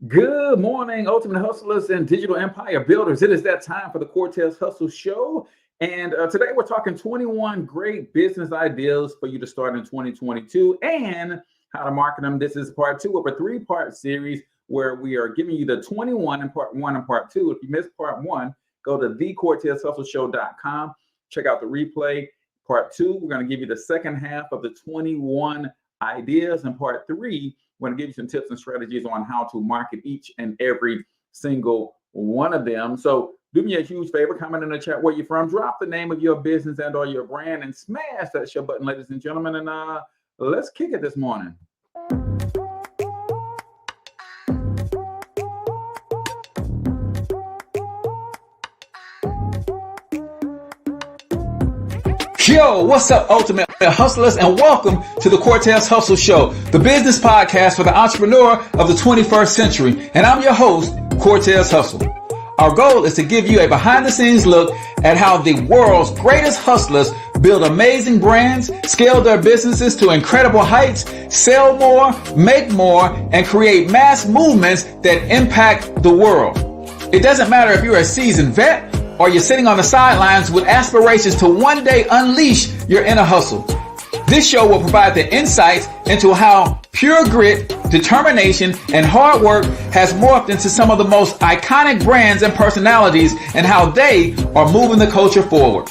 Good morning, Ultimate Hustlers and Digital Empire Builders. It is that time for the Cortez Hustle Show. And today we're talking 21 great business ideas for you to start in 2022 and how to market them. This is part two of a three-part series where we are giving you the 21 in part one and part two. If you missed part one, go to thecortezhustleshow.com. Check out the replay. Part two, we're going to give you the second half of the 21 ideas. And part three, we're going to give you some tips and strategies on how to market each and every single one of them. So do me a huge favor, comment in the chat where you're from, drop the name of your business and or your brand, and smash that share button, ladies and gentlemen. And let's kick it this morning. Yo, what's up, Ultimate Hustlers, and welcome to the Cortez Hustle Show, the business podcast for the entrepreneur of the 21st century. And I'm your host, Cortez Hustle. Our goal is to give you a behind-the-scenes look at how the world's greatest hustlers build amazing brands, scale their businesses to incredible heights, sell more, make more, and create mass movements that impact the world. It doesn't matter if you're a seasoned vet or you're sitting on the sidelines with aspirations to one day unleash your inner hustle. This show will provide the insights into how pure grit, determination, and hard work has morphed into some of the most iconic brands and personalities and how they are moving the culture forward.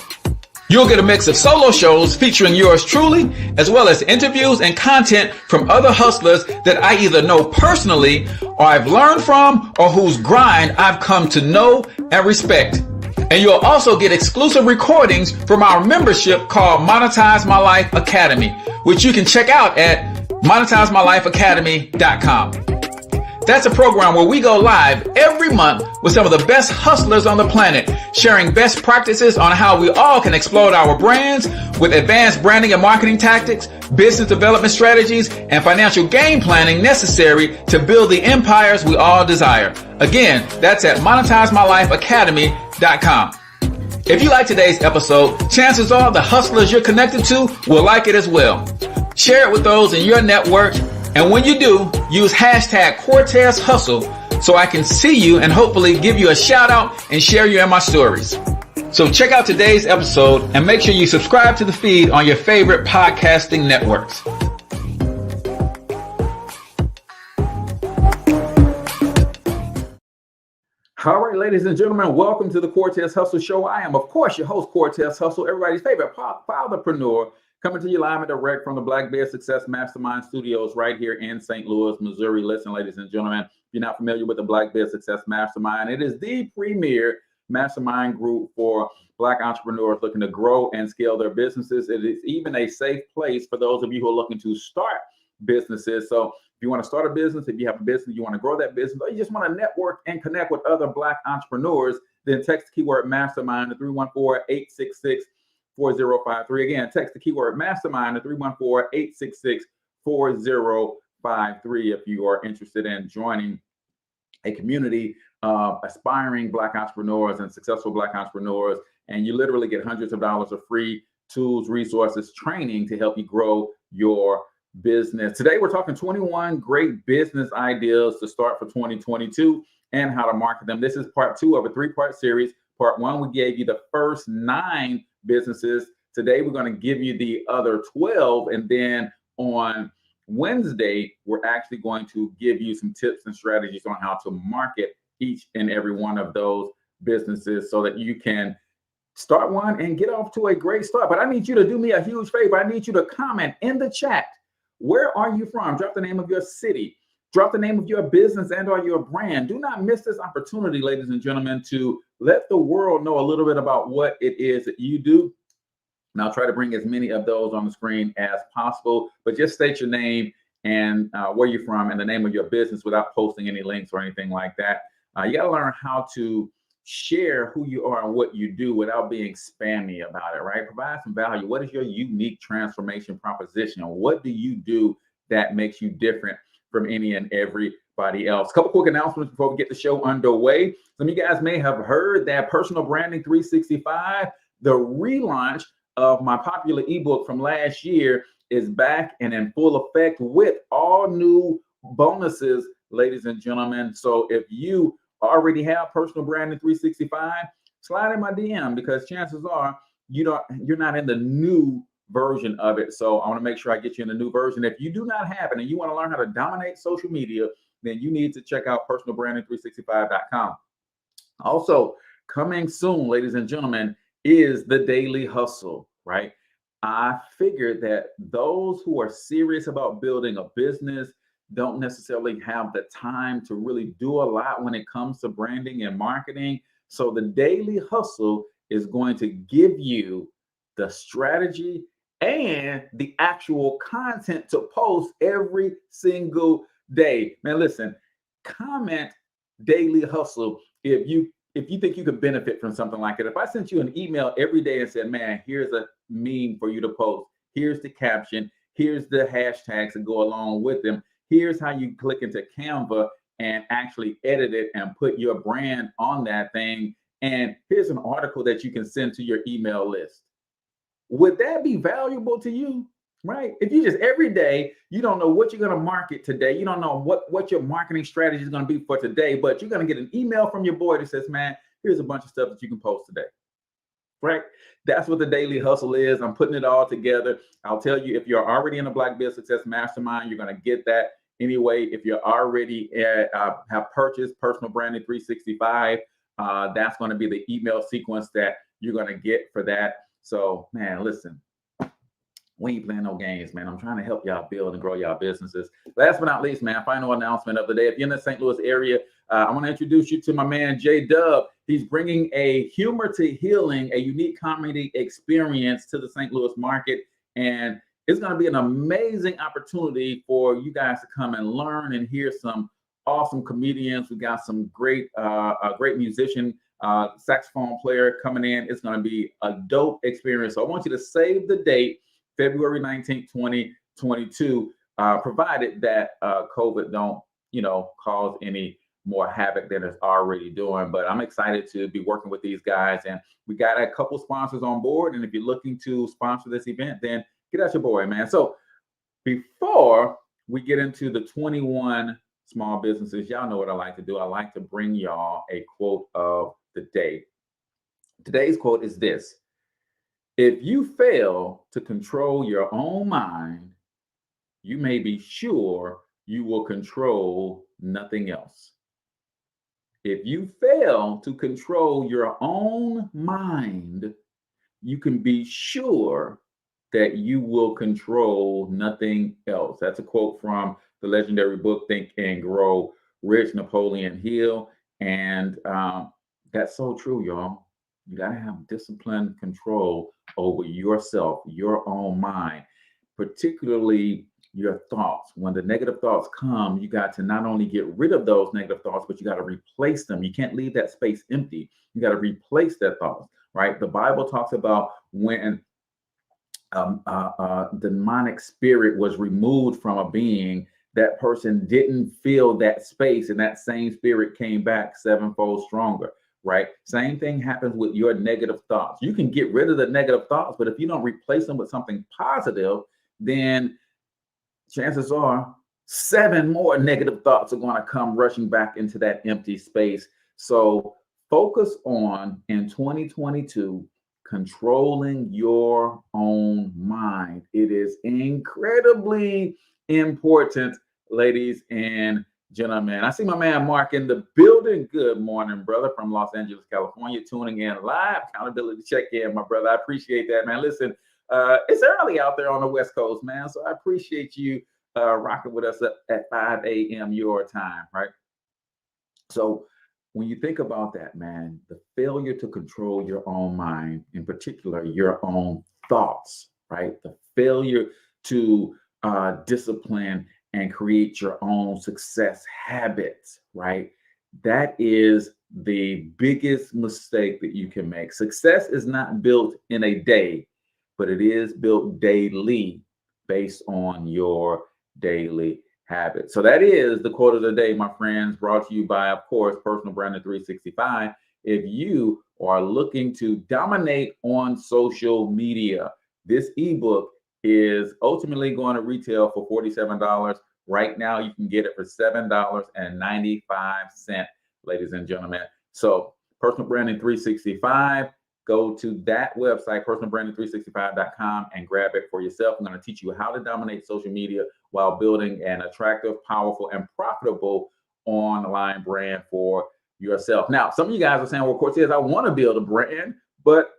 You'll get a mix of solo shows featuring yours truly, as well as interviews and content from other hustlers that I either know personally or I've learned from or whose grind I've come to know and respect. And you'll also get exclusive recordings from our membership called Monetize My Life Academy, which you can check out at monetizemylifeacademy.com. That's a program where we go live every month with some of the best hustlers on the planet, sharing best practices on how we all can explode our brands with advanced branding and marketing tactics, business development strategies, and financial game planning necessary to build the empires we all desire. Again, that's at monetizemylifeacademy.com. If you like today's episode, chances are the hustlers you're connected to will like it as well. Share it with those in your network. And when you do, use hashtag Cortez Hustle so I can see you and hopefully give you a shout out and share you in my stories. So check out today's episode and make sure you subscribe to the feed on your favorite podcasting networks. All right, ladies and gentlemen, welcome to the Cortez Hustle Show. I am, of course, your host, Cortez Hustle, everybody's favorite fatherpreneur, coming to you live and direct from the Black Bear Success Mastermind Studios right here in St. Louis, Missouri. Listen, ladies and gentlemen, if you're not familiar with the Black Bear Success Mastermind, it is the premier mastermind group for Black entrepreneurs looking to grow and scale their businesses. It is even a safe place for those of you who are looking to start businesses. So if you want to start a business, if you have a business, you want to grow that business, or you just want to network and connect with other Black entrepreneurs, then text the keyword mastermind to 314-866-4053. Again, text the keyword mastermind to 314-866-4053 if you are interested in joining a community of aspiring Black entrepreneurs and successful Black entrepreneurs. And you literally get hundreds of dollars of free tools, resources, training to help you grow your business. Today, we're talking 21 great business ideas to start for 2022 and how to market them. This is part two of a three-part series. Part one, we gave you the first 9 businesses. Today, we're going to give you the other 12. And then on Wednesday, we're actually going to give you some tips and strategies on how to market each and every one of those businesses so that you can start one and get off to a great start. But I need you to do me a huge favor. I need you to comment in the chat. Where are you from? Drop the name of your city. Drop the name of your business and or your brand. Do not miss this opportunity, ladies and gentlemen, to let the world know a little bit about what it is that you do. And I'll try to bring as many of those on the screen as possible, but just state your name and where you're from and the name of your business without posting any links or anything like that. You got to learn how to share who you are and what you do without being spammy about it, right? Provide some value. What is your unique transformation proposition? What do you do that makes you different from any and everybody else? A couple quick announcements before we get the show underway. Some of you guys may have heard that Personal Branding 365, the relaunch of my popular ebook from last year, is back and in full effect with all new bonuses ladies and gentlemen. So if you already have Personal Branding 365, slide in my DM, because chances are you're not in the new version of it. So I want to make sure I get you in the new version. If you do not have it and you want to learn how to dominate social media, then you need to check out personalbranding365.com. Also, coming soon, ladies and gentlemen, is the Daily Hustle, right? I figured that those who are serious about building a business don't necessarily have the time to really do a lot when it comes to branding and marketing. So the Daily Hustle is going to give you the strategy and the actual content to post every single day. Man, listen, comment Daily Hustle if you think you could benefit from something like it. If I sent you an email every day and said, man, here's a meme for you to post, here's the caption, here's the hashtags that go along with them, here's how you click into Canva and actually edit it and put your brand on that thing, and here's an article that you can send to your email list. Would that be valuable to you? Right? If you just every day, you don't know what you're going to market today, you don't know what your marketing strategy is going to be for today, but you're going to get an email from your boy that says, man, here's a bunch of stuff that you can post today. Right? That's what the Daily Hustle is. I'm putting it all together. I'll tell you, if you're already in a Black Biz Success Mastermind, you're going to get that anyway. If you're already have purchased Personal Branding 365, that's going to be the email sequence that you're going to get for that. So, man, listen, we ain't playing no games, man. I'm trying to help y'all build and grow y'all businesses. Last but not least, man, final announcement of the day. If you're in the St. Louis area, I want to introduce you to my man, J Dub. He's bringing a humor to healing, a unique comedy experience to the St. Louis market. And it's going to be an amazing opportunity for you guys to come and learn and hear some awesome comedians. We got some great musician, saxophone player coming in. It's going to be a dope experience. So I want you to save the date, February 19th, 2022, provided that COVID don't, cause any more havoc than it's already doing. But I'm excited to be working with these guys. And we got a couple sponsors on board. And if you're looking to sponsor this event, then get out your boy, man. So before we get into the 21 small businesses, y'all know what I like to do. I like to bring y'all a quote of the day. Today's quote is this: if you fail to control your own mind, you may be sure you will control nothing else. If you fail to control your own mind, you can be sure that you will control nothing else. That's a quote from the legendary book, Think and Grow Rich, Napoleon Hill. And that's so true, y'all. You got to have discipline, control over yourself, your own mind, particularly your thoughts. When the negative thoughts come, you got to not only get rid of those negative thoughts, but you got to replace them. You can't leave that space empty. You got to replace that thought, right? The Bible talks about when demonic spirit was removed from a being, that person didn't feel that space, and that same spirit came back sevenfold stronger. Right? Same thing happens with your negative thoughts. You can get rid of the negative thoughts, but if you don't replace them with something positive, then chances are 7 more negative thoughts are going to come rushing back into that empty space. So focus on, in 2022, controlling your own mind. It is incredibly important, ladies and gentlemen. I see my man Mark in the building. Good morning, brother, from Los Angeles, California, tuning in live. Accountability check-in, my brother. I appreciate that, man. Listen, it's early out there on the West Coast, man. So I appreciate you rocking with us at 5 a.m. your time, right? So when you think about that, man, the failure to control your own mind, in particular, your own thoughts, right? The failure to discipline and create your own success habits, right? That is the biggest mistake that you can make. Success is not built in a day, but it is built daily based on your daily habits. So that is the quote of the day, my friends, brought to you by, of course, Personal Branding 365. If you are looking to dominate on social media, this ebook is ultimately going to retail for $47 Right now, you can get it for $7.95, ladies and gentlemen. So Personal Branding 365, go to that website, personalbranding365.com, and grab it for yourself. I'm going to teach you how to dominate social media while building an attractive, powerful, and profitable online brand for yourself. Now, some of you guys are saying, well, Cortez, I want to build a brand, but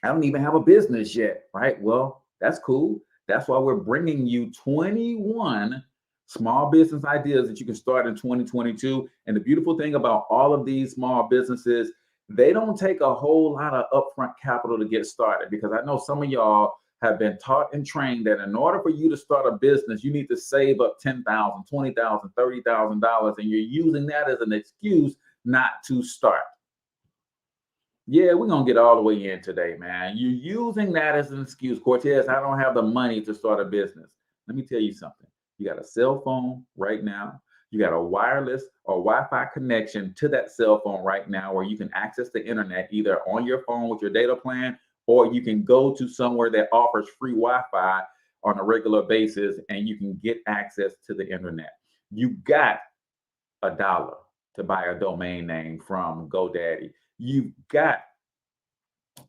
I don't even have a business yet, right? Well, that's cool. That's why we're bringing you 21 small business ideas that you can start in 2022. And the beautiful thing about all of these small businesses, they don't take a whole lot of upfront capital to get started, because I know some of y'all have been taught and trained that in order for you to start a business, you need to save up $10,000, $20,000, $30,000, and you're using that as an excuse not to start. Yeah, we're going to get all the way in today, man. You're using that as an excuse. Cortez, I don't have the money to start a business. Let me tell you something. You got a cell phone right now. You got a wireless or Wi-Fi connection to that cell phone right now, where you can access the internet either on your phone with your data plan, or you can go to somewhere that offers free Wi-Fi on a regular basis, and you can get access to the internet. You got $1 to buy a domain name from GoDaddy. You've got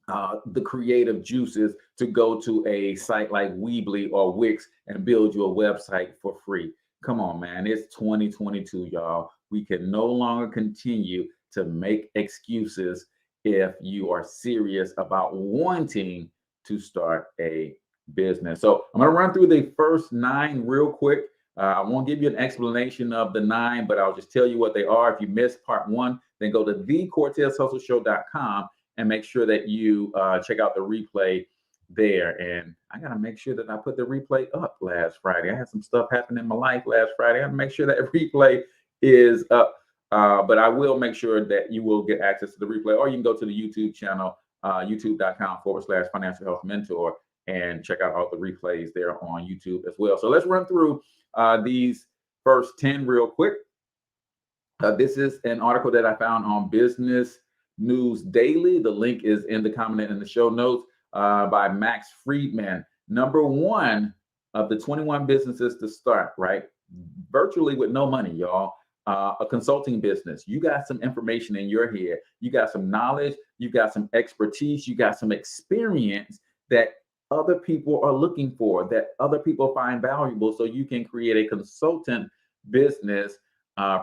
the creative juices to go to a site like Weebly or Wix and build you a website for free. Come on, man. It's 2022, y'all. We can no longer continue to make excuses if you are serious about wanting to start a business. So I'm going to run through the first 9 real quick. I won't give you an explanation of the 9, but I'll just tell you what they are. If you missed part 1, then go to thecortezhustleshow.com and make sure that you check out the replay there. And I got to make sure that I put the replay up last Friday. I had some stuff happen in my life last Friday. I have to make sure that replay is up. But I will make sure that you will get access to the replay, or you can go to the YouTube channel, youtube.com/financial health mentor, and check out all the replays there on YouTube as well. So let's run through these first 10 real quick. This is an article that I found on Business News Daily. The link is in the comment in the show notes, by Max Friedman. Number 1 of the 21 businesses to start, right? Virtually with no money, y'all. A consulting business. You got some information in your head. You got some knowledge. You got some expertise. You got some experience that other people are looking for, that other people find valuable. So you can create a consultant business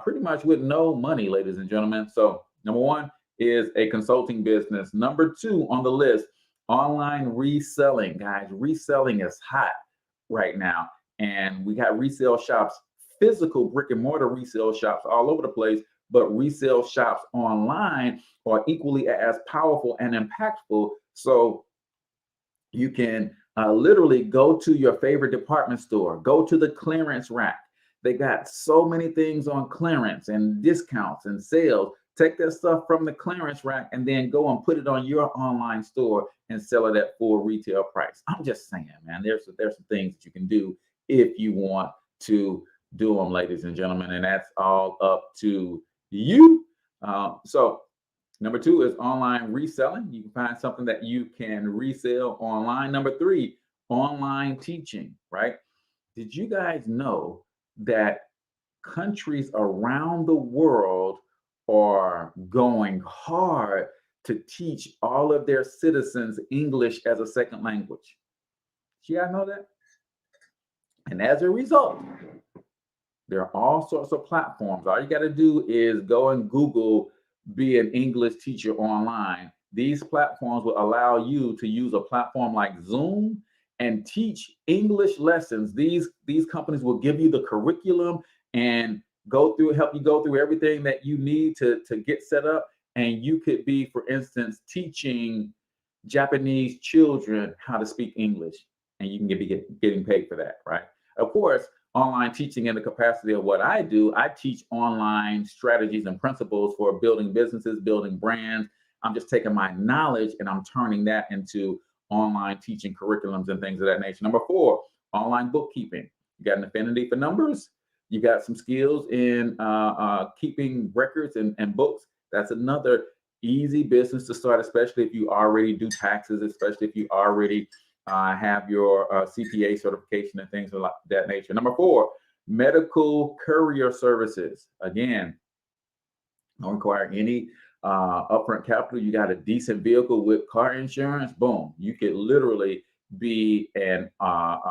pretty much with no money, ladies and gentlemen. So number 1 is a consulting business. Number 2 on the list, online reselling. Guys, reselling is hot right now. And we got resale shops, physical brick and mortar resale shops all over the place, but resale shops online are equally as powerful and impactful. So you can literally go to your favorite department store, go to the clearance rack. They got so many things on clearance and discounts and sales. Take that stuff from the clearance rack and then go and put it on your online store and sell it at full retail price. I'm just saying, man, there's some things that you can do if you want to do them, ladies and gentlemen, and that's all up to you. So number 2 is online reselling. You can find something that you can resell online. Number 3, online teaching, right? Did you guys know that countries around the world are going hard to teach all of their citizens English as a second language? Did you guys know that? And as a result, there are all sorts of platforms. All you got to do is go and Google "be an English teacher online." These platforms will allow you to use a platform like Zoom and teach English lessons. These companies will give you the curriculum and help you go through everything that you need to get set up. And you could be, for instance, teaching Japanese children how to speak English, and you can be getting paid for that, right? Of course, online teaching in the capacity of what I do, I teach online strategies and principles for building businesses, building brands. I'm just taking my knowledge and I'm turning that into online teaching curriculums and things of that nature. Number 4, online bookkeeping. You got an affinity for numbers. You got some skills in keeping records and books. That's another easy business to start, especially if you already do taxes, especially if you already have your CPA certification and things of that nature. Number 4, Medical courier services. Again, don't require any upfront capital. You got a decent vehicle with car insurance. Boom, you could literally be a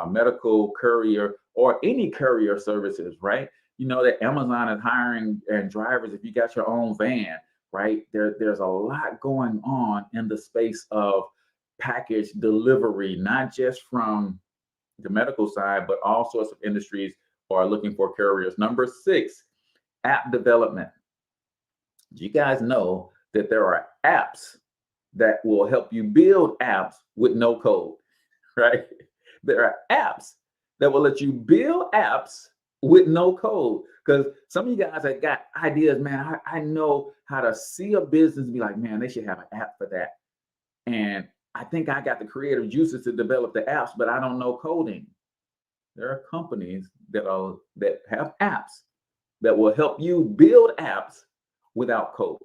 medical courier or any courier services, right? You know that Amazon is hiring and drivers. If you got your own van, right? There's a lot going on in the space of package delivery, not just from the medical side, but all sorts of industries are looking for carriers. Number 6, app development. You guys know that there are apps that will help you build apps with no code, right? There are apps that will let you build apps with no code. Because some of you guys that got ideas, man, I know how to see a business and be like, man, they should have an app for that. And I think I got the creative juices to develop the apps, but I don't know coding. There are companies that have apps that will help you build apps without code,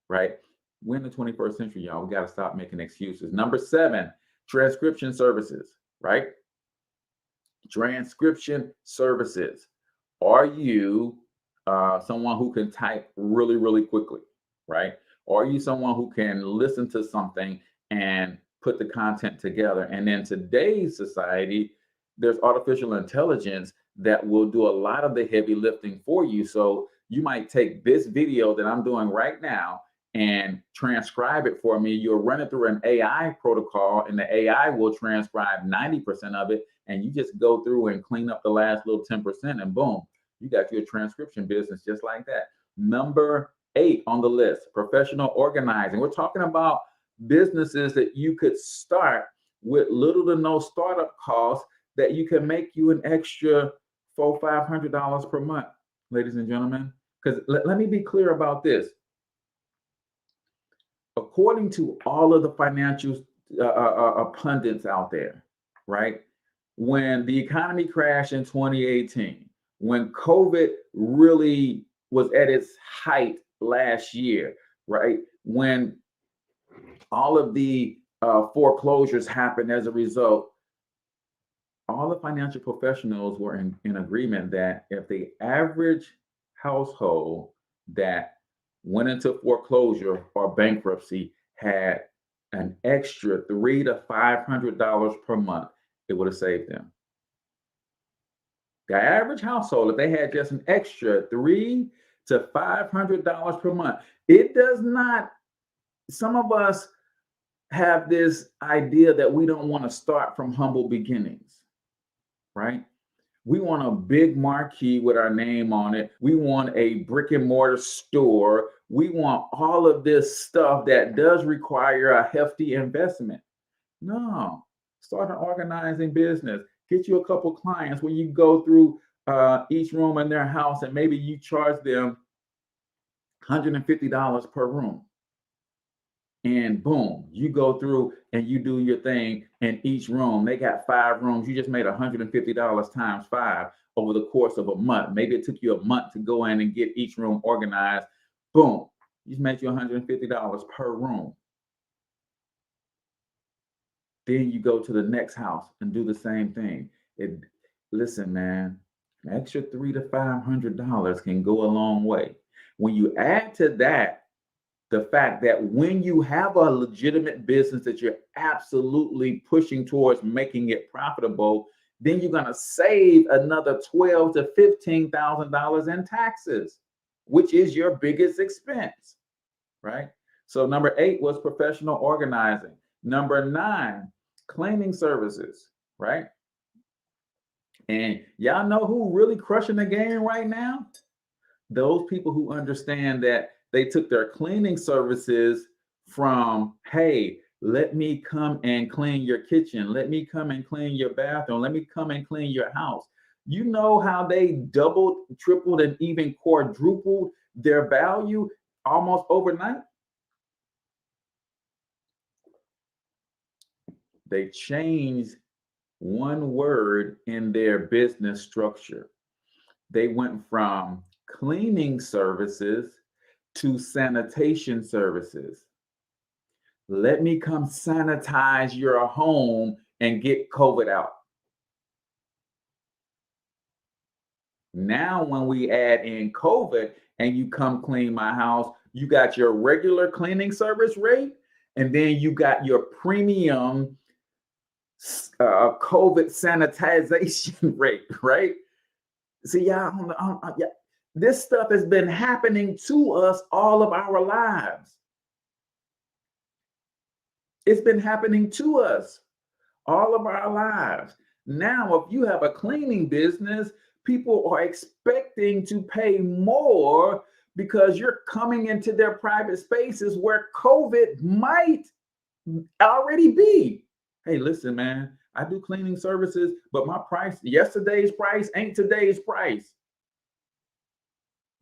right? We're in the 21st century, y'all. We got to stop making excuses. Number 7, transcription services, right? Transcription services. Are you someone who can type really, really quickly, right? Are you someone who can listen to something and put the content together? And in today's society, there's artificial intelligence that will do a lot of the heavy lifting for you. So you might take this video that I'm doing right now and transcribe it for me. You'll run it through an AI protocol, and the AI will transcribe 90% of it. And you just go through and clean up the last little 10%, and boom, you got your transcription business just like that. Number 8 on the list, professional organizing. We're talking about businesses that you could start with little to no startup costs that you can make you an extra $400-500 per month, ladies and gentlemen. Because let me be clear about this. According to all of the financial pundits out there, right? When the economy crashed in 2018, when COVID really was at its height last year, right? When all of the foreclosures happened as a result, all the financial professionals were in agreement that if the average household that went into foreclosure or bankruptcy had an extra $300 to $500 per month, it would have saved them. The average household, if they had just an extra $300 to $500 per month, it does not. Some of us have this idea that we don't want to start from humble beginnings, right? We want a big marquee with our name on it. We want a brick and mortar store. We want all of this stuff that does require a hefty investment. No, start an organizing business. Get you a couple clients where you go through each room in their house and maybe you charge them $150 per room. And boom, you go through and you do your thing in each room. They got 5 rooms. You just made $150 times 5 over the course of a month. Maybe it took you a month to go in and get each room organized. Boom, you just made you $150 per room. Then you go to the next house and do the same thing. Listen, man, an extra $300 to $500 can go a long way. When you add to that the fact that when you have a legitimate business that you're absolutely pushing towards making it profitable, then you're going to save another $12,000 to $15,000 in taxes, which is your biggest expense, right? So number 8 was professional organizing. Number 9, cleaning services, right? And y'all know who really crushing the game right now? Those people who understand that they took their cleaning services from, hey, let me come and clean your kitchen. Let me come and clean your bathroom. Let me come and clean your house. You know how they doubled, tripled, and even quadrupled their value almost overnight? They changed one word in their business structure. They went from cleaning services to sanitation services. Let me come sanitize your home and get COVID out. Now, when we add in COVID and you come clean my house, you got your regular cleaning service rate, and then you got your premium COVID sanitization rate, right? See, y'all, yeah, this stuff has been happening to us all of our lives. It's been happening to us all of our lives. Now, if you have a cleaning business, people are expecting to pay more because you're coming into their private spaces where COVID might already be. Hey, listen, man, I do cleaning services, but my price, yesterday's price ain't today's price.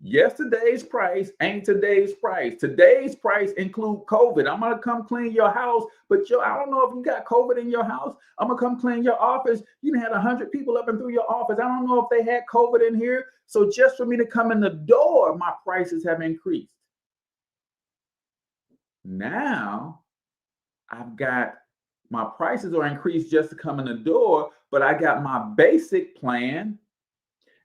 Yesterday's price ain't today's price. Today's price include COVID. I'm gonna come clean your house, but I don't know if you got COVID in your house. I'm gonna come clean your office. You had 100 people up and through your office. I don't know if they had COVID in here. So just for me to come in the door, my prices have increased. Now I've got my prices are increased just to come in the door, but I got my basic plan,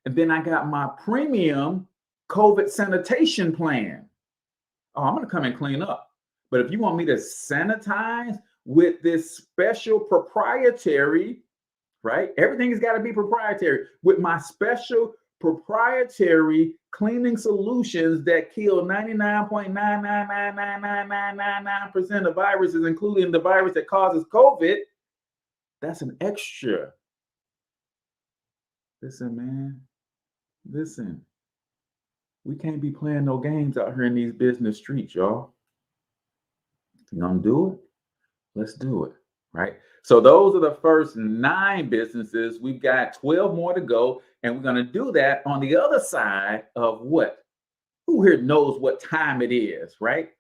and then I got my premium COVID sanitation plan. Oh, I'm going to come and clean up. But if you want me to sanitize with this special proprietary, right? Everything has got to be proprietary with my special proprietary cleaning solutions that kill 99.9999999% of viruses, including the virus that causes COVID. That's an extra. Listen, man. Listen. We can't be playing no games out here in these business streets, y'all. You gonna do it? Let's do it, right? So those are the first 9 businesses. We've got 12 more to go, and we're gonna do that on the other side of what? Who here knows what time it is, right?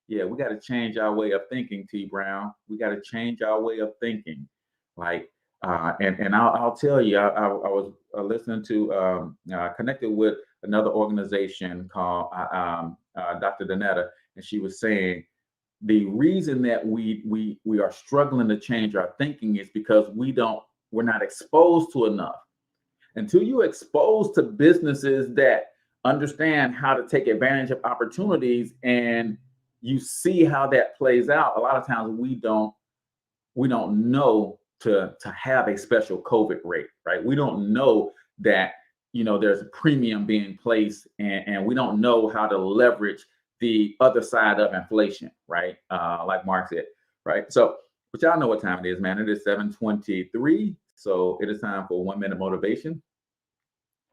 Yeah, we got to change our way of thinking, T. Brown. We got to change our way of thinking, like. And I'll tell you, I was listening to connected with another organization called Dr. Danetta, and she was saying the reason that we are struggling to change our thinking is because we're not exposed to enough. Until you're exposed to businesses that understand how to take advantage of opportunities and you see how that plays out, a lot of times we don't know to have a special COVID rate, right? We don't know that, there's a premium being placed, and we don't know how to leverage the other side of inflation, right? Like Mark said, right? So, but y'all know what time it is, man. It is 7:23. So it is time for 1 minute motivation.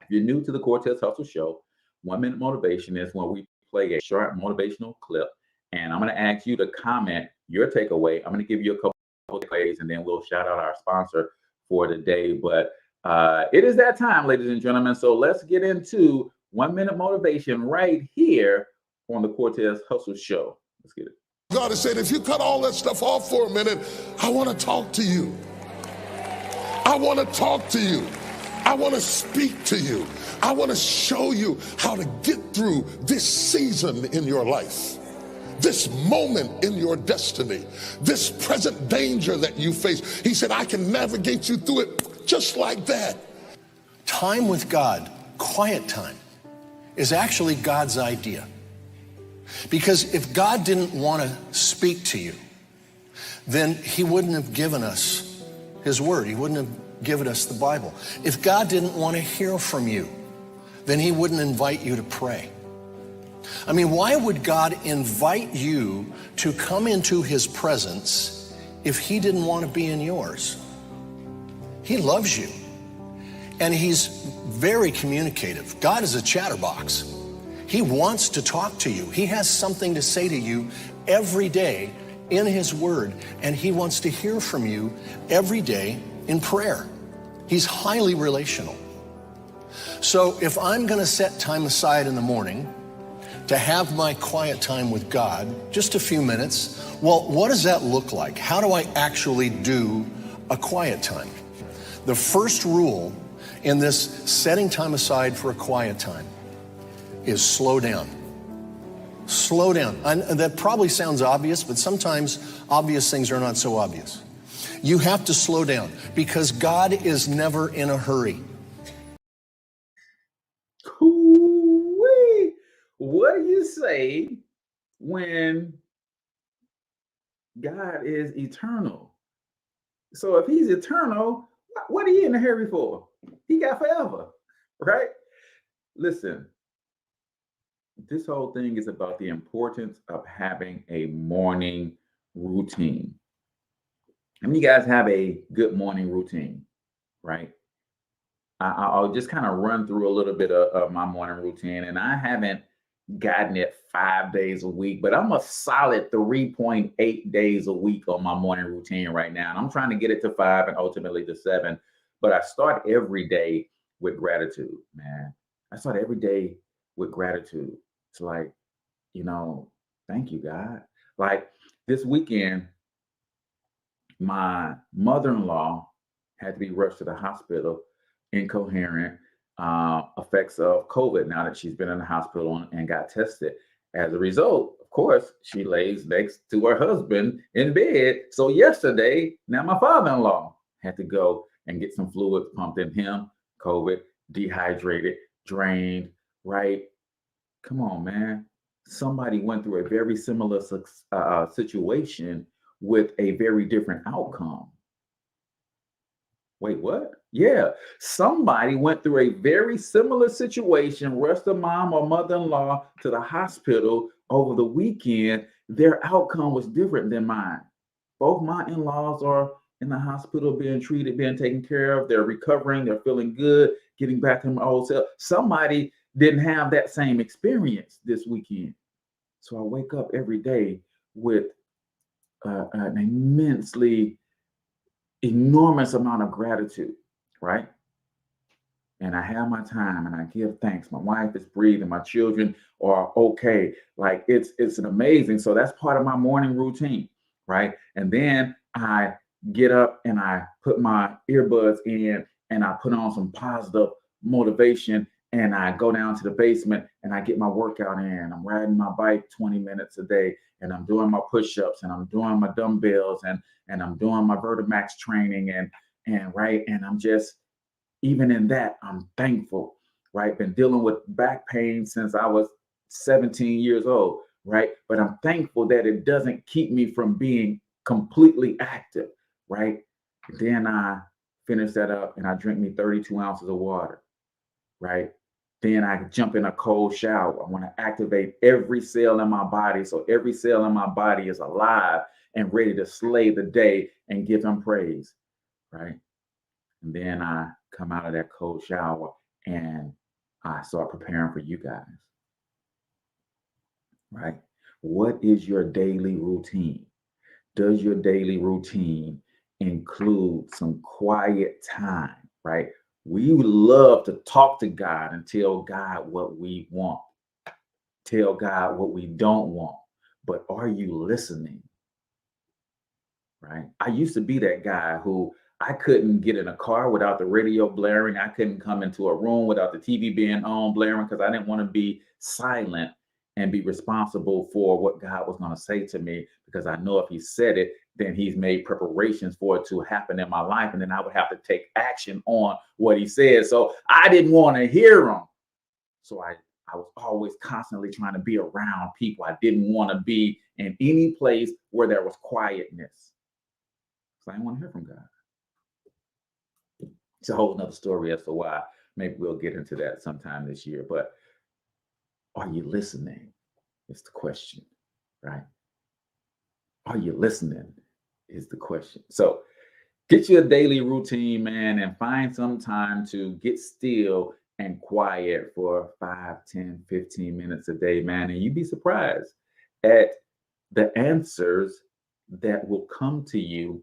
If you're new to the Cortez Hustle Show, 1 minute motivation is when we play a short motivational clip. And I'm going to ask you to comment your takeaway. I'm going to give you a couple ways, and then we'll shout out our sponsor for today. But it is that time, ladies and gentlemen. So let's get into 1 minute motivation right here on the Cortez Hustle Show. Let's get it. God has said, if you cut all that stuff off for a minute, I want to talk to you. I want to talk to you. I want to speak to you. I want to show you how to get through this season in your life. This moment in your destiny, this present danger that you face. He said, I can navigate you through it just like that. Time with God, quiet time, is actually God's idea. Because if God didn't want to speak to you, then he wouldn't have given us his word. He wouldn't have given us the Bible. If God didn't want to hear from you, then he wouldn't invite you to pray. I mean, why would God invite you to come into his presence if he didn't want to be in yours? He loves you, and he's very communicative. God is a chatterbox. He wants to talk to you. He has something to say to you every day in his word, and he wants to hear from you every day in prayer. He's highly relational. So if I'm going to set time aside in the morning to have my quiet time with God, just a few minutes, well, what does that look like? How do I actually do a quiet time? The first rule in this setting time aside for a quiet time is slow down. Slow down. And that probably sounds obvious, but sometimes obvious things are not so obvious. You have to slow down because God is never in a hurry. What do you say when God is eternal? So if he's eternal, what are you in a hurry for? He got forever, right? Listen, this whole thing is about the importance of having a morning routine. How many of you guys have a good morning routine, right? I'll just kind of run through a little bit of my morning routine, and I haven't gotten it 5 days a week, but I'm a solid 3.8 days a week on my morning routine right now. And I'm trying to get it to 5 and ultimately to 7. But I start every day with gratitude, man. I start every day with gratitude. It's like, you know, thank you, God. Like this weekend, my mother-in-law had to be rushed to the hospital, incoherent effects of COVID now that she's been in the hospital and got tested. As a result, of course, she lays next to her husband in bed. So yesterday, now my father-in-law had to go and get some fluids pumped in him, COVID, dehydrated, drained, right? Come on, man. Somebody went through a very similar situation with a very different outcome. Wait, what? Yeah, somebody went through a very similar situation, rushed a mom or mother-in-law to the hospital over the weekend. Their outcome was different than mine. Both my in-laws are in the hospital being treated, being taken care of. They're recovering, they're feeling good, getting back to my old self. Somebody didn't have that same experience this weekend. So I wake up every day with an enormous amount of gratitude, right? And I have my time and I give thanks. My wife is breathing, my children are okay. Like it's an amazing. So that's part of my morning routine, right? And then I get up and I put my earbuds in and I put on some positive motivation and I go down to the basement and I get my workout in. I'm riding my bike 20 minutes a day and I'm doing my push-ups and I'm doing my dumbbells and I'm doing my Vertimax training and right. And I'm just even in that, I'm thankful, right? Been dealing with back pain since I was 17 years old, right? But I'm thankful that it doesn't keep me from being completely active, right? Then I finish that up and I drink me 32 ounces of water, right? Then I jump in a cold shower. I want to activate every cell in my body. So every cell in my body is alive and ready to slay the day and give him praise, right? And then I come out of that cold shower and I start preparing for you guys, right? What is your daily routine? Does your daily routine include some quiet time, right? We would love to talk to God and tell God what we want, tell God what we don't want, but are you listening? Right? I used to be that guy who I couldn't get in a car without the radio blaring. I couldn't come into a room without the TV being on blaring because I didn't want to be silent and be responsible for what God was going to say to me because I know if he said it, then he's made preparations for it to happen in my life. And then I would have to take action on what he said. So I didn't want to hear him. So I was always constantly trying to be around people. I didn't want to be in any place where there was quietness. I didn't want to hear from God. It's a whole nother story as to why. Maybe we'll get into that sometime this year. But are you listening? Is the question, right? Are you listening? Is the question. So get your daily routine, man, and find some time to get still and quiet for 5, 10, 15 minutes a day, man. And you'd be surprised at the answers that will come to you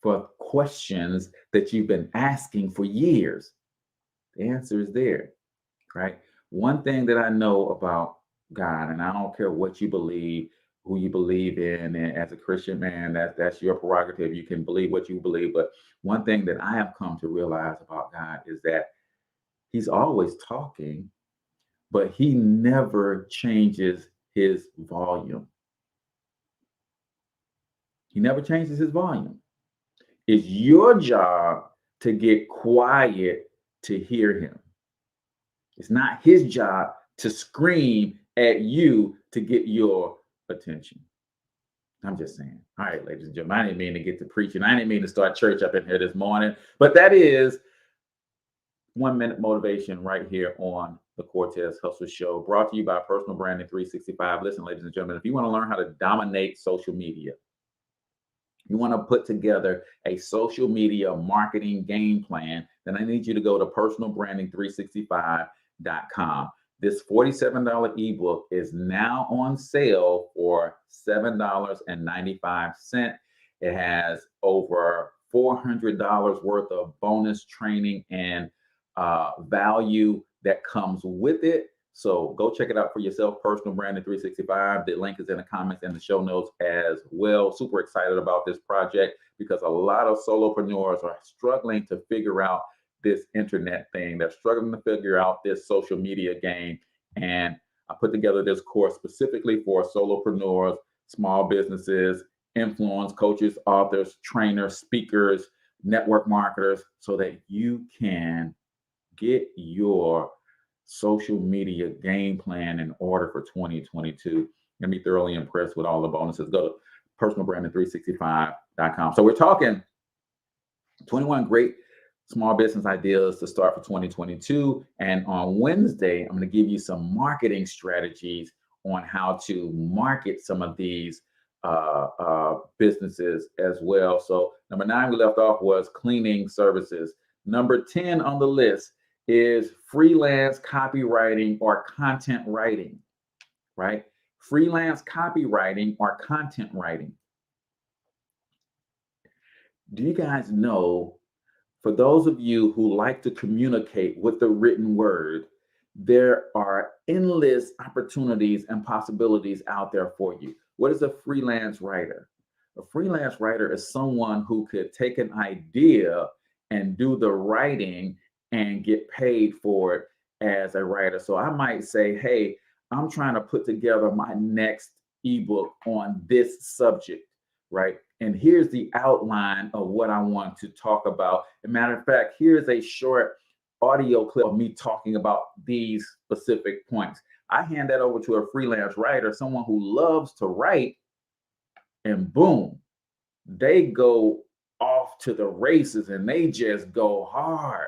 for questions that you've been asking for years. The answer is there, right? One thing that I know about God, and I don't care what you believe, who you believe in, and as a Christian man, that's your prerogative. You can believe what you believe. But one thing that I have come to realize about God is that he's always talking, but he never changes his volume. He never changes his volume. It's your job to get quiet to hear him. It's not his job to scream at you to get your attention. I'm just saying. All right, ladies and gentlemen, I didn't mean to get to preaching. I didn't mean to start church up in here this morning, but that is 1 minute motivation right here on the Cortez Hustle Show, brought to you by Personal Branding 365. Listen, ladies and gentlemen, if you want to learn how to dominate social media, you want to put together a social media marketing game plan, then I need you to go to personalbranding365.com. This $47 ebook is now on sale for $7.95. It has over $400 worth of bonus training and value that comes with it. So go check it out for yourself, Personal Branding 365. The link is in the comments and the show notes as well. Super excited about this project because a lot of solopreneurs are struggling to figure out this internet thing. They're struggling to figure out this social media game. And I put together this course specifically for solopreneurs, small businesses, influence coaches, authors, trainers, speakers, network marketers, so that you can get your social media game plan in order for 2022. You're gonna be thoroughly impressed with all the bonuses. Go to personalbranding365.com. So we're talking 21 great small business ideas to start for 2022. And on Wednesday, I'm going to give you some marketing strategies on how to market some of these businesses as well. So number 9 we left off was cleaning services. Number 10 on the list is freelance copywriting or content writing, right? Freelance copywriting or content writing. Do you guys know, for those of you who like to communicate with the written word, there are endless opportunities and possibilities out there for you. What is a freelance writer? A freelance writer is someone who could take an idea and do the writing and get paid for it as a writer. So I might say, hey, I'm trying to put together my next ebook on this subject, right? And here's the outline of what I want to talk about. As a matter of fact, here's a short audio clip of me talking about these specific points. I hand that over to a freelance writer, someone who loves to write, and boom, they go off to the races and they just go hard.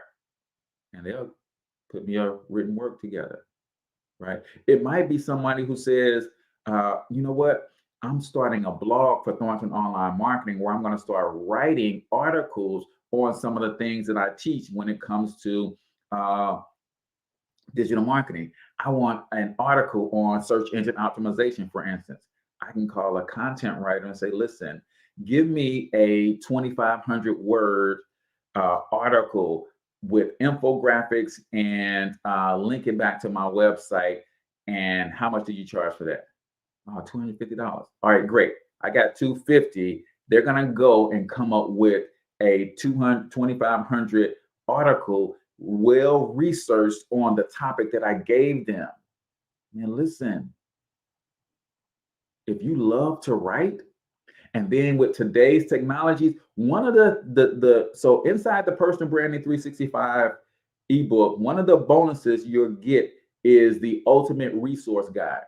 And they'll put me a written work together, right? It might be somebody who says, you know what? I'm starting a blog for Thornton Online Marketing where I'm going to start writing articles on some of the things that I teach when it comes to digital marketing. I want an article on search engine optimization, for instance. I can call a content writer and say, listen, give me a 2,500 word article with infographics and link it back to my website. And how much do you charge for that? Oh, $250. All right, great. I got $250. They're going to go and come up with a 2,500 article, well researched on the topic that I gave them. And listen, if you love to write, and then with today's technologies, one of so inside the Personal Branding 365 ebook, one of the bonuses you'll get is the Ultimate Resource Guide.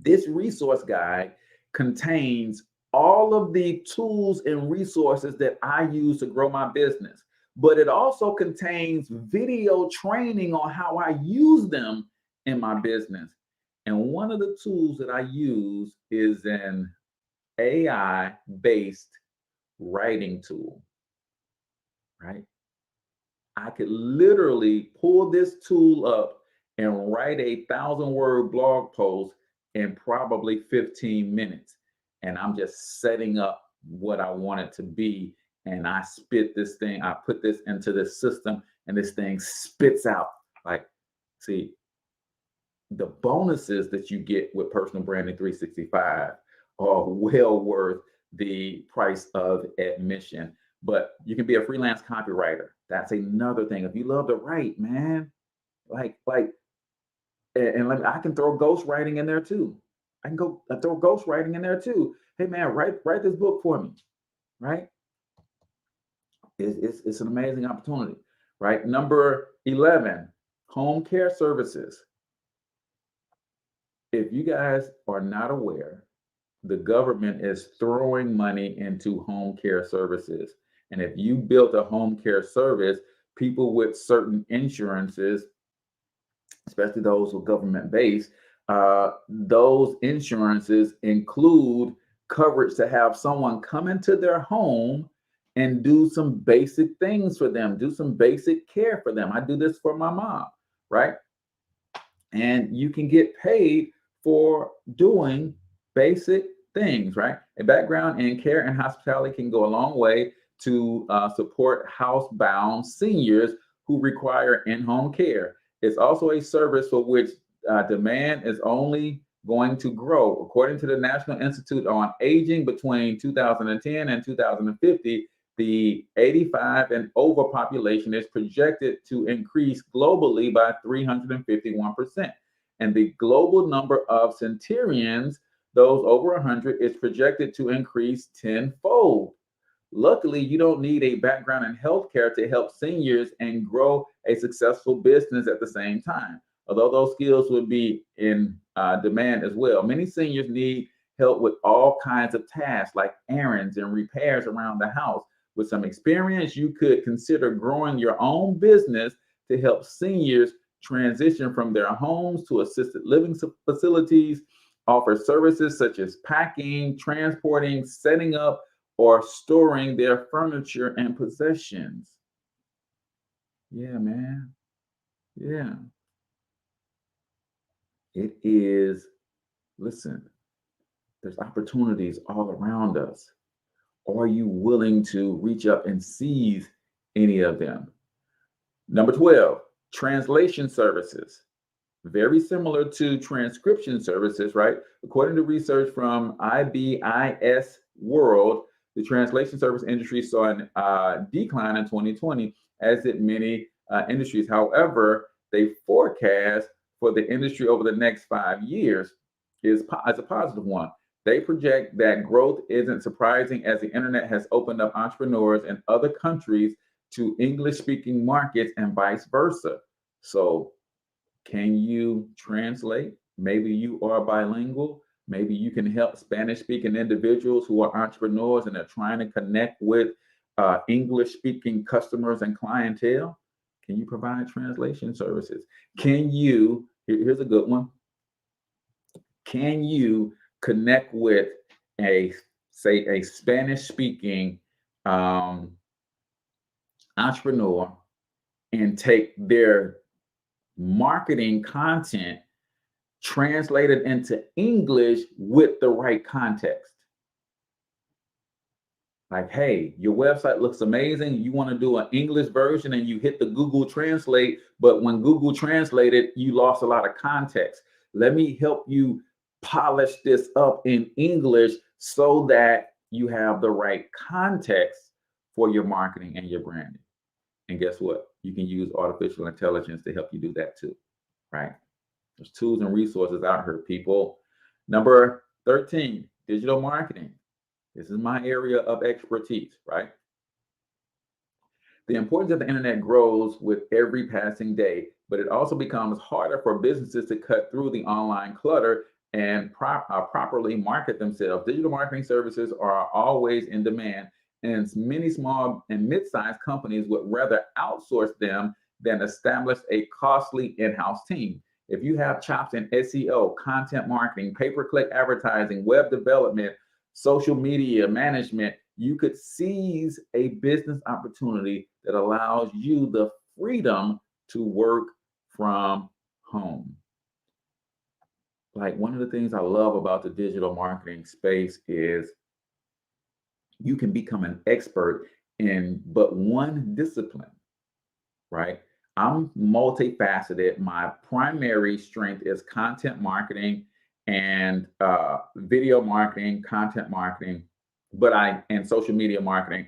This resource guide contains all of the tools and resources that I use to grow my business, but it also contains video training on how I use them in my business. And one of the tools that I use is an AI-based writing tool, right? I could literally pull this tool up and write a 1,000-word blog post in probably 15 minutes. And I'm just setting up what I want it to be. And I spit this thing, I put this into this system, and this thing spits out. Like, see, the bonuses that you get with Personal Branding 365 are well worth the price of admission. But you can be a freelance copywriter. That's another thing. If you love to write, man, I can throw ghostwriting in there too. I can go throw ghostwriting in there too. Hey man, write this book for me, right? It's an amazing opportunity, right? Number 11, home care services. If you guys are not aware, the government is throwing money into home care services. And if you built a home care service, people with certain insurances, especially those with government base, those insurances include coverage to have someone come into their home and do some basic things for them, do some basic care for them. I do this for my mom, right? And you can get paid for doing basic things, right? A background in care and hospitality can go a long way to support housebound seniors who require in-home care. It's also a service for which demand is only going to grow. According to the National Institute on Aging, between 2010 and 2050, the 85 and over population is projected to increase globally by 351%. And the global number of centenarians, those over 100, is projected to increase tenfold. Luckily, you don't need a background in healthcare to help seniors and grow a successful business at the same time, although those skills would be in demand as well. Many seniors need help with all kinds of tasks like errands and repairs around the house. With some experience, you could consider growing your own business to help seniors transition from their homes to assisted living facilities, offer services such as packing, transporting, setting up, or storing their furniture and possessions. Yeah, man. Yeah. It is, listen, there's opportunities all around us. Are you willing to reach up and seize any of them? Number 12, translation services. Very similar to transcription services, right? According to research from IBIS World, the translation service industry saw a decline in 2020, as did many industries. However, they forecast for the industry over the next 5 years is a positive one. They project that growth isn't surprising, as the internet has opened up entrepreneurs in other countries to English-speaking markets and vice versa. So, can you translate? Maybe you are bilingual. Maybe you can help Spanish-speaking individuals who are entrepreneurs and are trying to connect with English-speaking customers and clientele. Can you provide translation services? Can you, here's a good one. Can you connect with a Spanish-speaking entrepreneur and take their marketing content, translate it into English with the right context? Like, hey, your website looks amazing. You want to do an English version and you hit the Google Translate, but when Google translated, you lost a lot of context. Let me help you polish this up in English so that you have the right context for your marketing and your branding. And guess what? You can use artificial intelligence to help you do that too, right? There's tools and resources out here, people. Number 13, digital marketing. This is my area of expertise, right? The importance of the internet grows with every passing day, but it also becomes harder for businesses to cut through the online clutter and properly market themselves. Digital marketing services are always in demand, and many small and mid-sized companies would rather outsource them than establish a costly in-house team. If you have chops in SEO, content marketing, pay-per-click advertising, web development, social media management, you could seize a business opportunity that allows you the freedom to work from home. Like, one of the things I love about the digital marketing space is you can become an expert in but one discipline, right? I'm multifaceted. My primary strength is content marketing and video marketing, content marketing, and social media marketing.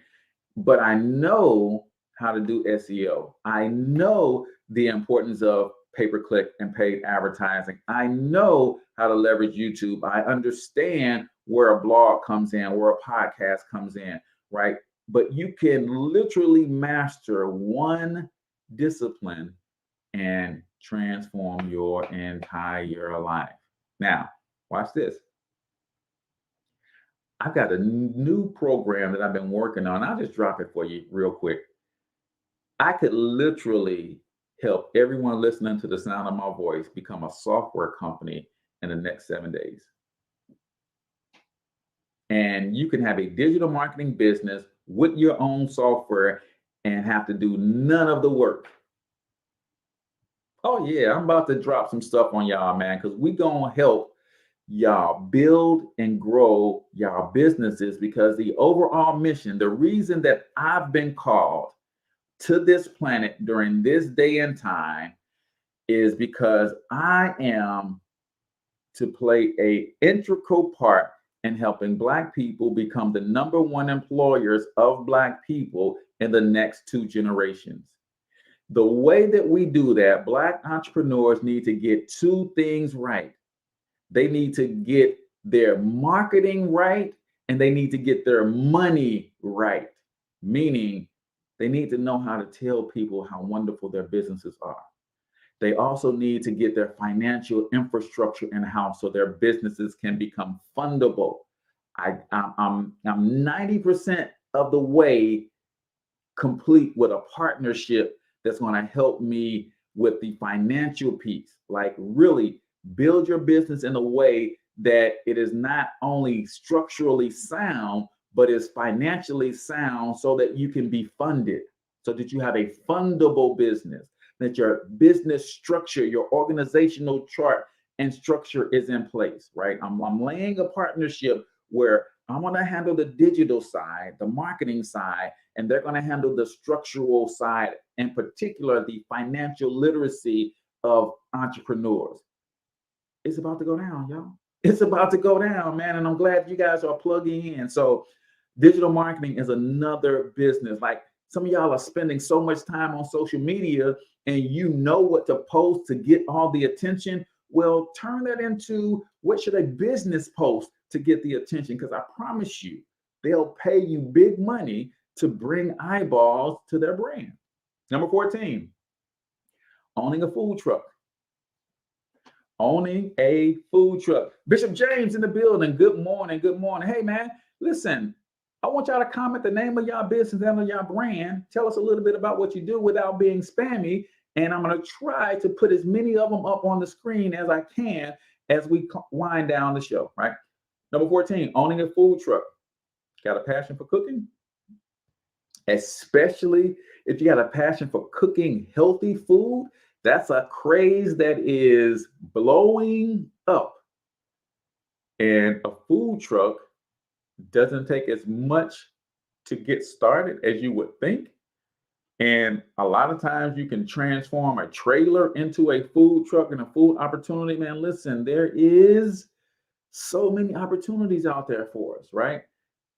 But I know how to do SEO. I know the importance of pay-per-click and paid advertising. I know how to leverage YouTube. I understand where a blog comes in, where a podcast comes in, right? But you can literally master one discipline and transform your entire life. Now, watch this. I've got a new program that I've been working on. I'll just drop it for you real quick. I could literally help everyone listening to the sound of my voice become a software company in the next 7 days. And you can have a digital marketing business with your own software and have to do none of the work. Oh yeah, I'm about to drop some stuff on y'all, man, because we gonna help y'all build and grow y'all businesses, because the overall mission, the reason that I've been called to this planet during this day and time, is because I am to play a integral part in helping Black people become the #1 employers of Black people in the next 2 generations. The way that we do that, Black entrepreneurs need to get 2 things right. They need to get their marketing right, and they need to get their money right. Meaning, they need to know how to tell people how wonderful their businesses are. They also need to get their financial infrastructure in house so their businesses can become fundable. I'm 90% of the way complete with a partnership that's going to help me with the financial piece. Like, really build your business in a way that it is not only structurally sound, but is financially sound, so that you can be funded, so that you have a fundable business, that your business structure, your organizational chart and structure is in place, right? I'm laying a partnership where I'm going to handle the digital side, the marketing side, and they're going to handle the structural side, in particular, the financial literacy of entrepreneurs. It's about to go down, y'all. It's about to go down, man. And I'm glad you guys are plugging in. So digital marketing is another business. Like, some of y'all are spending so much time on social media and you know what to post to get all the attention. Well, turn that into, what should a business post to get the attention? Because I promise you, they'll pay you big money to bring eyeballs to their brand. Number 14, owning a food truck. Owning a food truck. Bishop James in the building. Good morning. Good morning. Hey, man, listen, I want y'all to comment the name of y'all business and y'all brand. Tell us a little bit about what you do without being spammy. And I'm going to try to put as many of them up on the screen as I can as we wind down the show, right? Number 14, owning a food truck. Got a passion for cooking? Especially if you got a passion for cooking healthy food, that's a craze that is blowing up. And a food truck doesn't take as much to get started as you would think. And a lot of times you can transform a trailer into a food truck and a food opportunity. Man, listen, there is so many opportunities out there for us, right?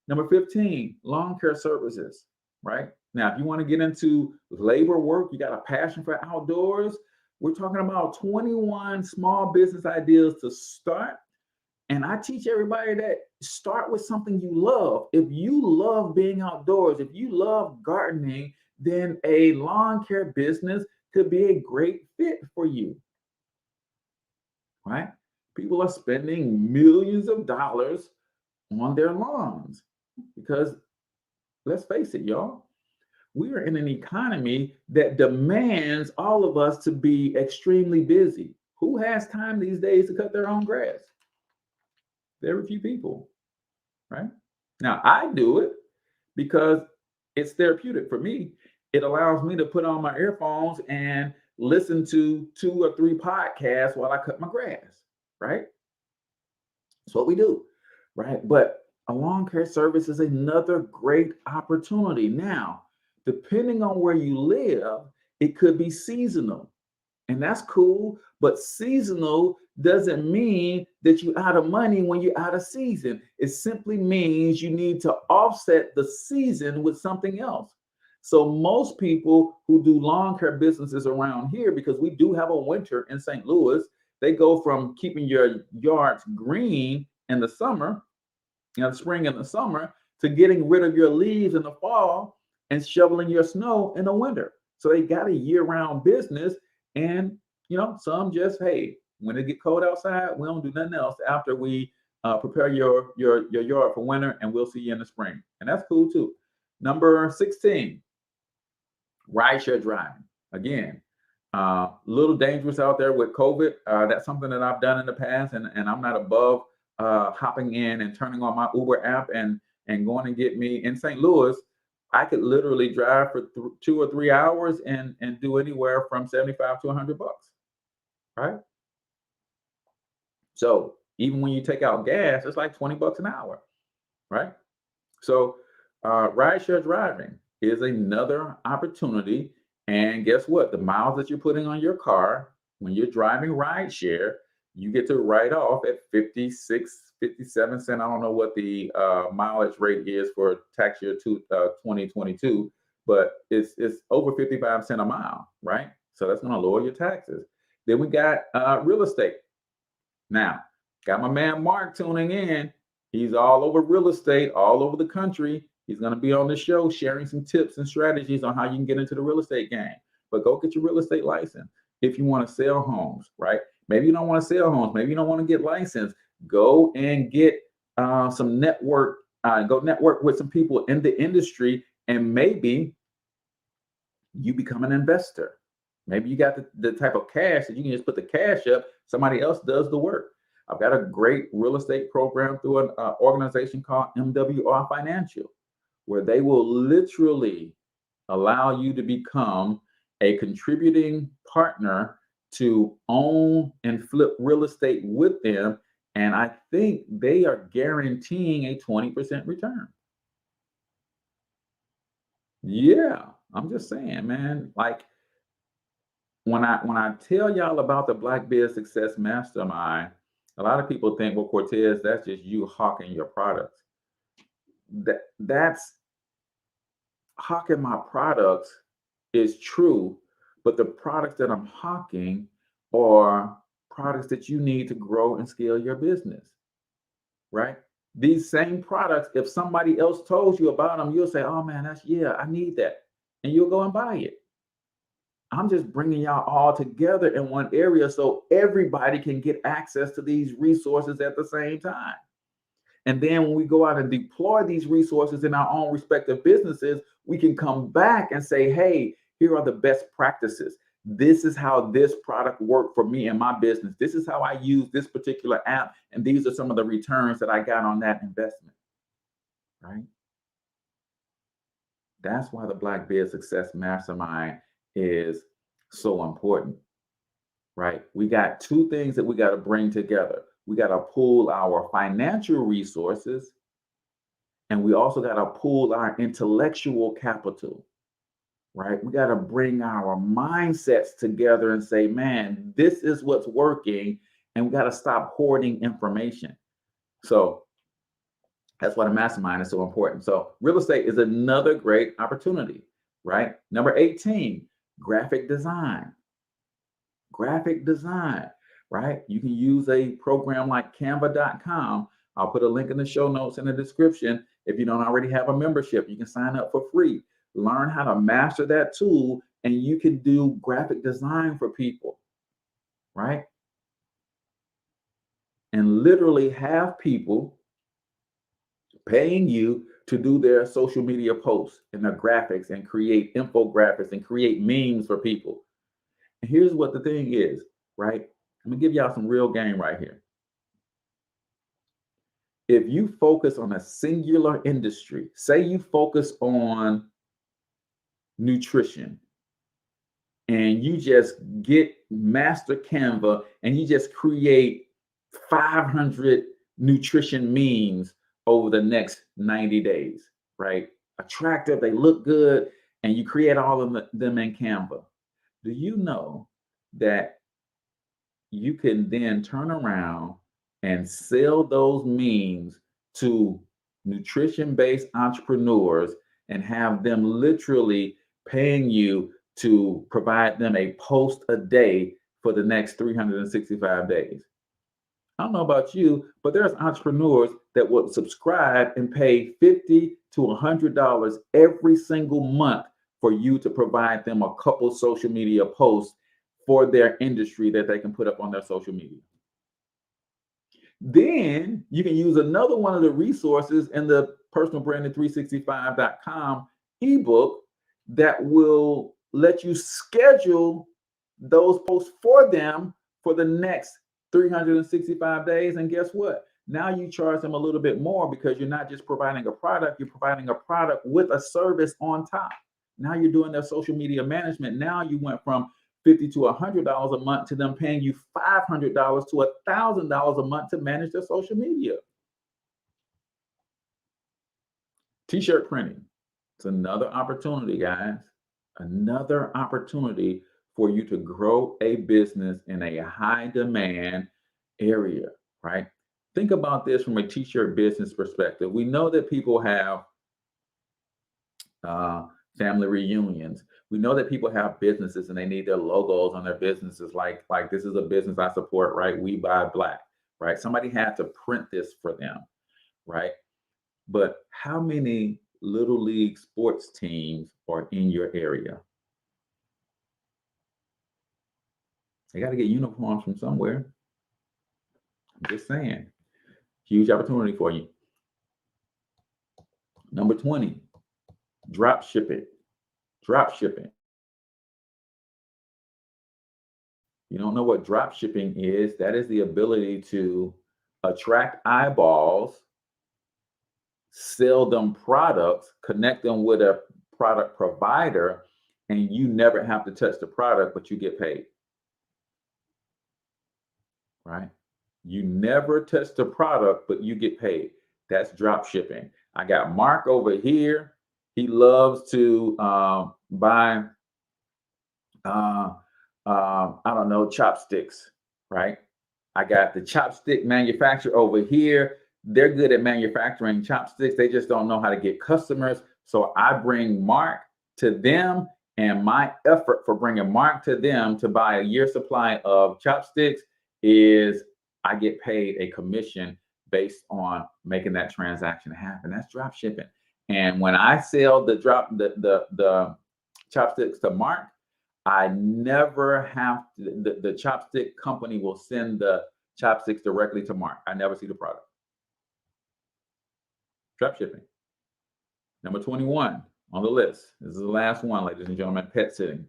Number 15, lawn care services, right? Now, if you want to get into labor work, you got a passion for outdoors, we're talking about 21 small business ideas to start. And I teach everybody that start with something you love. If you love being outdoors, if you love gardening, then a lawn care business could be a great fit for you, right? People are spending millions of dollars on their lawns because, let's face it, y'all, we are in an economy that demands all of us to be extremely busy. Who has time these days to cut their own grass? Very few people, right? Now, I do it because it's therapeutic for me. It allows me to put on my earphones and listen to 2 or 3 podcasts while I cut my grass, right? That's what we do, right? But a lawn care service is another great opportunity. Now, depending on where you live, it could be seasonal, and that's cool. But seasonal doesn't mean that you're out of money when you're out of season. It simply means you need to offset the season with something else. So most people who do lawn care businesses around here, because we do have a winter in St. Louis, they go from keeping your yards green in the summer, the spring and the summer, to getting rid of your leaves in the fall and shoveling your snow in the winter. So they got a year-round business. And some just, hey, when it get cold outside, we don't do nothing else after we prepare your yard for winter, and we'll see you in the spring. And that's cool too. Number 16, rideshare driving. Again, a little dangerous out there with COVID. That's something that I've done in the past, and I'm not above hopping in and turning on my Uber app and going and get me in St. Louis. I could literally drive for 2 or 3 hours and do anywhere from 75 to $100, right? So even when you take out gas, it's like $20 an hour, right? So rideshare driving is another opportunity. And guess what? The miles that you're putting on your car when you're driving rideshare, you get to write off at 57 cents. I don't know what the mileage rate is for tax year 2022, but it's over 55 cents a mile, right? So that's going to lower your taxes. Then we got real estate. Now, got my man Mark tuning in. He's all over real estate, all over the country. He's going to be on the show sharing some tips and strategies on how you can get into the real estate game. But go get your real estate license if you want to sell homes, right? Maybe you don't want to sell homes. Maybe you don't want to get licensed. Go and get some network. Go network with some people in the industry, and maybe you become an investor. Maybe you got the type of cash that you can just put the cash up. Somebody else does the work. I've got a great real estate program through an organization called MWR Financial, where they will literally allow you to become a contributing partner to own and flip real estate with them. And I think they are guaranteeing a 20% return. Yeah, I'm just saying, man. Like when I tell y'all about the Black Biz Success Mastermind, a lot of people think, well, Cortez, that's just you hawking your products. That's hawking my products is true, but the products that I'm hawking are products that you need to grow and scale your business, right? These same products, if somebody else told you about them, you'll say, oh man, I need that. And you'll go and buy it. I'm just bringing y'all all together in one area so everybody can get access to these resources at the same time. And then when we go out and deploy these resources in our own respective businesses, we can come back and say, hey, here are the best practices. This is how this product worked for me and my business. This is how I use this particular app. And these are some of the returns that I got on that investment, right? That's why the Black Biz Success Mastermind is so important, right? We got two things that we got to bring together. We got to pool our financial resources, and we also got to pool our intellectual capital, right? We got to bring our mindsets together and say, man, this is what's working, and we got to stop hoarding information. So that's why the mastermind is so important. So real estate is another great opportunity, right? Number 18, graphic design. Graphic design, right? You can use a program like Canva.com. I'll put a link in the show notes in the description. If you don't already have a membership, you can sign up for free. Learn how to master that tool, and you can do graphic design for people, right? And literally have people paying you to do their social media posts and their graphics and create infographics and create memes for people. And here's what the thing is, right? I'm gonna give y'all some real game right here. If you focus on a singular industry, say you focus on nutrition, and you just get master Canva and you just create 500 nutrition memes over the next 90 days, right? Attractive, they look good, and you create all of them in Canva. Do you know that you can then turn around and sell those memes to nutrition-based entrepreneurs and have them literally paying you to provide them a post a day for the next 365 days? I don't know about you, but there's entrepreneurs that will subscribe and pay $50 to $100 every single month for you to provide them a couple social media posts for their industry that they can put up on their social media. Then you can use another one of the resources in the personalbranding365.com ebook that will let you schedule those posts for them for the next 365 days. And guess what? Now you charge them a little bit more because you're not just providing a product, you're providing a product with a service on top. Now you're doing their social media management. Now you went from $50 to $100 a month to them paying you $500 to $1,000 a month to manage their social media. T-shirt printing. It's another opportunity, guys. Another opportunity for you to grow a business in a high demand area, right? Think about this from a t-shirt business perspective. We know that people have family reunions. We know that people have businesses and they need their logos on their businesses. Like this is a business I support, right? We Buy Black, right? Somebody had to print this for them, right? But how many little league sports teams are in your area? They got to get uniforms from somewhere. I'm just saying, huge opportunity for you. Number 20, drop shipping. Drop shipping. You don't know what drop shipping is? That is the ability to attract eyeballs, sell them products, connect them with a product provider, and you never have to touch the product, but you get paid. Right? You never touch the product, but you get paid. That's drop shipping. I got Mark over here. He loves to buy, I don't know, chopsticks, right? I got the chopstick manufacturer over here. They're good at manufacturing chopsticks. They just don't know how to get customers. So I bring Mark to them, and my effort for bringing Mark to them to buy a year's supply of chopsticks is I get paid a commission based on making that transaction happen. That's drop shipping. And when I sell the chopsticks to Mark, I never have to, the chopstick company will send the chopsticks directly to Mark. I never see the product. Drop shipping. Number 21 on the list. This is the last one, ladies and gentlemen, pet sitting.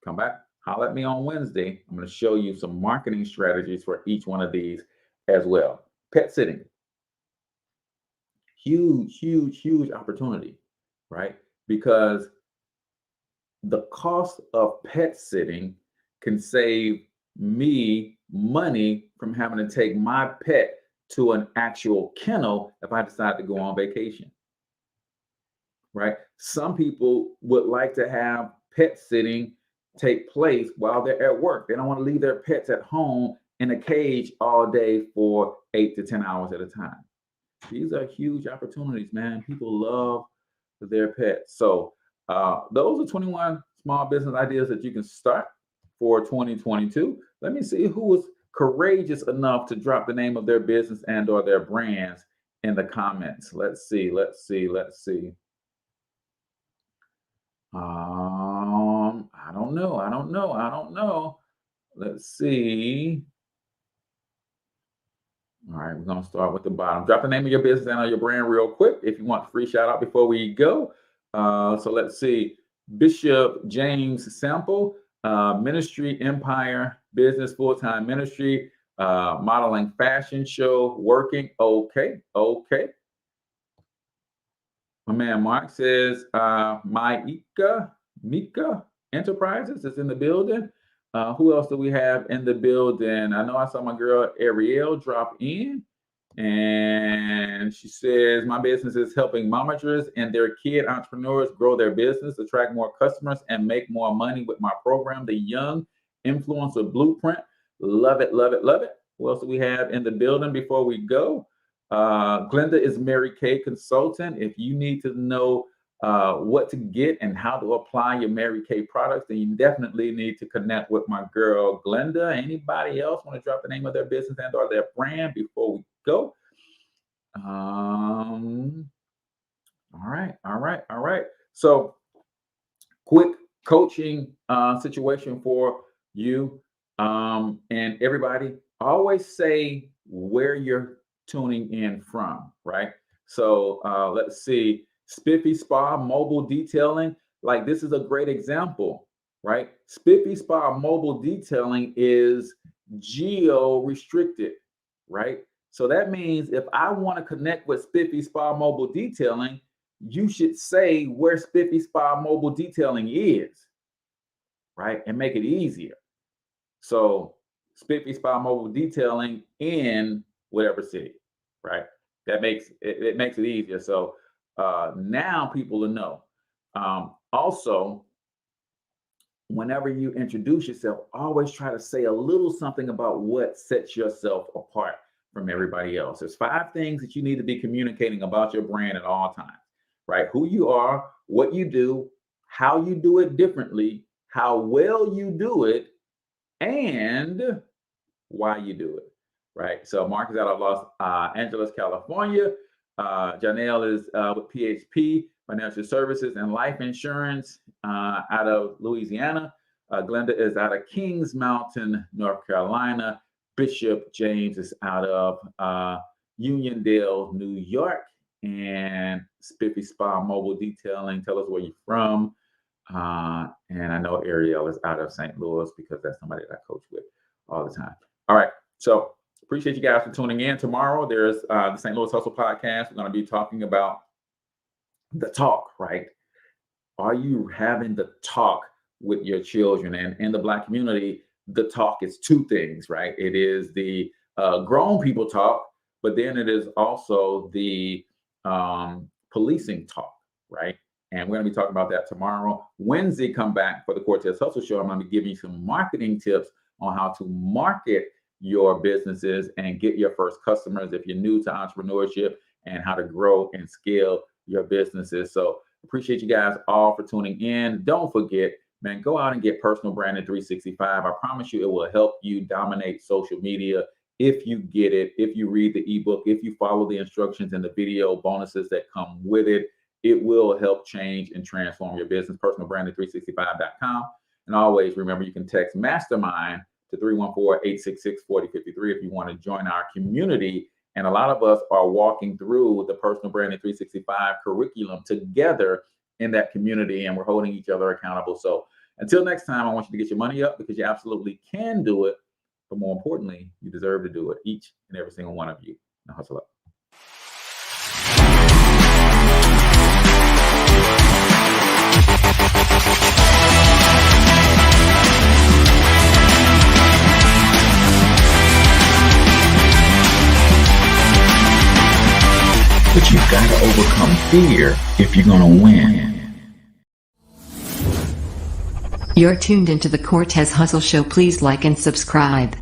Come back, holler at me on Wednesday. I'm going to show you some marketing strategies for each one of these as well. Pet sitting. Huge, huge, huge opportunity, right? Because the cost of pet sitting can save me money from having to take my pet to an actual kennel if I decide to go on vacation, right? Some people would like to have pet sitting take place while they're at work. They don't want to leave their pets at home in a cage all day for 8 to 10 hours at a time. These are huge opportunities, man. People love their pets. So those are 21 small business ideas that you can start for 2022. Let me see who was courageous enough to drop the name of their business and or their brands in the comments. Let's see. I don't know. Let's see. All right, we're going to start with the bottom. Drop the name of your business and or your brand real quick if you want a free shout out before we go. So let's see. Bishop James Sample, Ministry Empire Business Full-Time Ministry, Modeling Fashion Show, Working. Okay. My man Mark says, Mika Enterprises is in the building. Who else do we have in the building? I know I saw my girl Ariel drop in, and she says, my business is helping momagers and their kid entrepreneurs grow their business, attract more customers, and make more money with my program, the Young Influencer Blueprint. Love it. Who else do we have in the building before we go? Glenda is Mary Kay Consultant. If you need to know what to get and how to apply your Mary Kay products, then you definitely need to connect with my girl Glenda. Anybody else want to drop the name of their business and or their brand before we go? All right. So quick coaching situation for you, and everybody, always say where you're tuning in from, right? So let's see, Spiffy Spa Mobile Detailing. Like, this is a great example, right? Spiffy Spa Mobile Detailing is geo restricted, right? So that means if I want to connect with Spiffy Spa Mobile Detailing, you should say where Spiffy Spa Mobile Detailing is, right? And make it easier. So Spiffy Spa Mobile Detailing in whatever city, right? That makes it makes it easier. So now people will know. Also, whenever you introduce yourself, always try to say a little something about what sets yourself apart from everybody else. There's 5 things that you need to be communicating about your brand at all times, right? Who you are, what you do, how you do it differently, how well you do it, and why you do it, right? So Mark is out of Los Angeles, California. Janelle is with PHP, Financial Services and Life Insurance, out of Louisiana. Glenda is out of Kings Mountain, North Carolina. Bishop James is out of Uniondale, New York. And Spiffy Spa Mobile Detailing, tell us where you're from. And I know Ariel is out of St. Louis because that's somebody that I coach with all the time. All right. So appreciate you guys for tuning in. Tomorrow, there's the St. Louis Hustle Podcast. We're going to be talking about the talk, right? Are you having the talk with your children? And in the Black community, the talk is 2 things, right? It is the grown people talk, but then it is also the policing talk, right? And we're going to be talking about that tomorrow. Wednesday, come back for the Cortez Hustle Show. I'm going to be giving you some marketing tips on how to market your businesses and get your first customers if you're new to entrepreneurship, and how to grow and scale your businesses. So appreciate you guys all for tuning in. Don't forget, man, go out and get Personal Branding 365. I promise you it will help you dominate social media if you get it, if you read the ebook, if you follow the instructions and the video bonuses that come with it. It will help change and transform your business. Personalbranding365.com. And always remember, you can text Mastermind to 314-866-4053 if you want to join our community. And a lot of us are walking through the Personal Branding 365 curriculum together in that community, and we're holding each other accountable. So until next time, I want you to get your money up, because you absolutely can do it. But more importantly, you deserve to do it, each and every single one of you. Now hustle up. But you've got to overcome fear if you're going to win. You're tuned into the Cortez Hustle Show. Please like and subscribe.